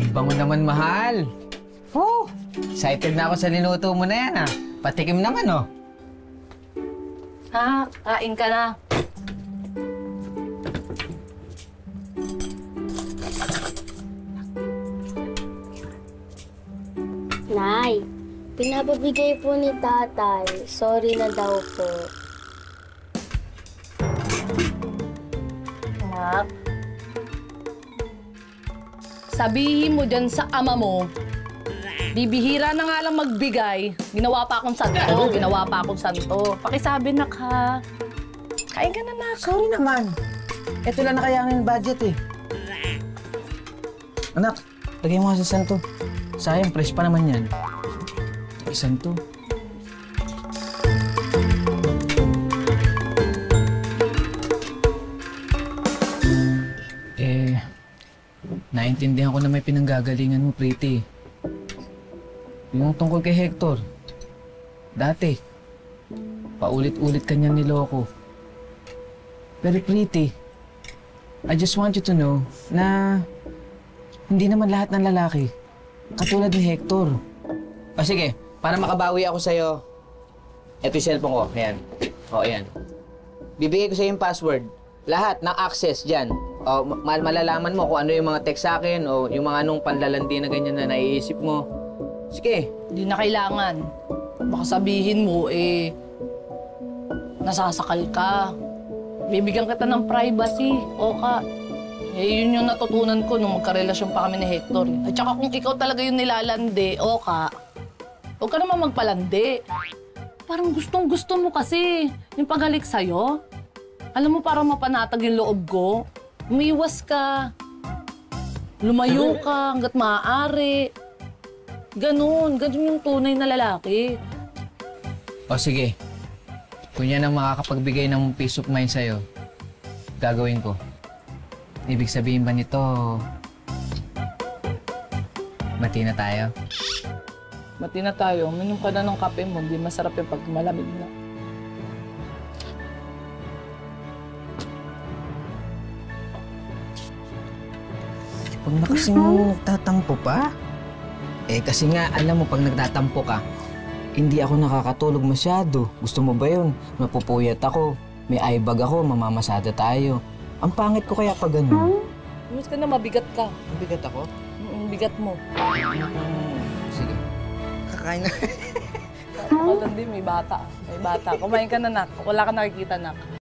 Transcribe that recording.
bango naman, mahal. Oh, excited na ako sa niluto mo na yan, ah. Patikim naman, oh. Ha? Kain ka na. Nay, pinapabigay po ni tatay. Sorry na daw po. Anak. Sabihin mo dyan sa ama mo, bibihira na nga lang magbigay. Ginawa pa akong santo. Pakisabi, nak, ha? Kain ka na, nak. Sorry naman. Ito lang nakayanin budget, eh. Anak, lagay mo nga sa santo. Sayang, fresh pa naman yan. Santo. Naintindihan ko na may pinanggagalingan mo, Pretty. Yung tungkol kay Hector. Dati, paulit-ulit kanyang niloko. Pero Pretty, I just want you to know na hindi naman lahat ng lalaki katulad ni Hector. O sige, para makabawi ako sa'yo, eto yung cellphone ko. Ayan. O, ayan. Bibigay ko sa'yo yung password. Lahat ng access dyan. O, malalaman mo kung ano yung mga text sa akin o yung mga anong panlalandi na ganyan na naiisip mo. Sige. Hindi na kailangan. Baka sabihin mo, nasasakal ka. Bibigyan kita ng privacy. O ka. Yun yung natutunan ko nung magkarelasyon pa kami ni Hector. At saka kung ikaw talaga yung nilalandi, o ka, huwag ka naman magpalandi. Parang gustong-gusto mo kasi yung paghalik sa'yo. Alam mo, parang mapanatag yung loob ko. Umiwas ka. Lumayo ka hanggat maaari. Ganun yung tunay na lalaki. O sige. Kung yan ang makakapagbigay ng peace of mind sa'yo, gagawin ko. Ibig sabihin ba nito, bati na tayo? Bati na tayo. Minom ka na ng kape mo. Hindi masarap yung pag malamig na. Pag na kasing nagtatampo pa? Kasi nga, alam mo, pag nagtatampo ka, hindi ako nakakatulog masyado. Gusto mo ba yun? Mapupuyat ako, may eye bag ako, mamamasada tayo. Ang pangit ko kaya pag gano'n. Iwas ka na, mabigat ka. Mabigat ako? Bigat mo. Sige. Kakain na. May bata. Kumain ka na, nak. Wala ka nakikita, nak.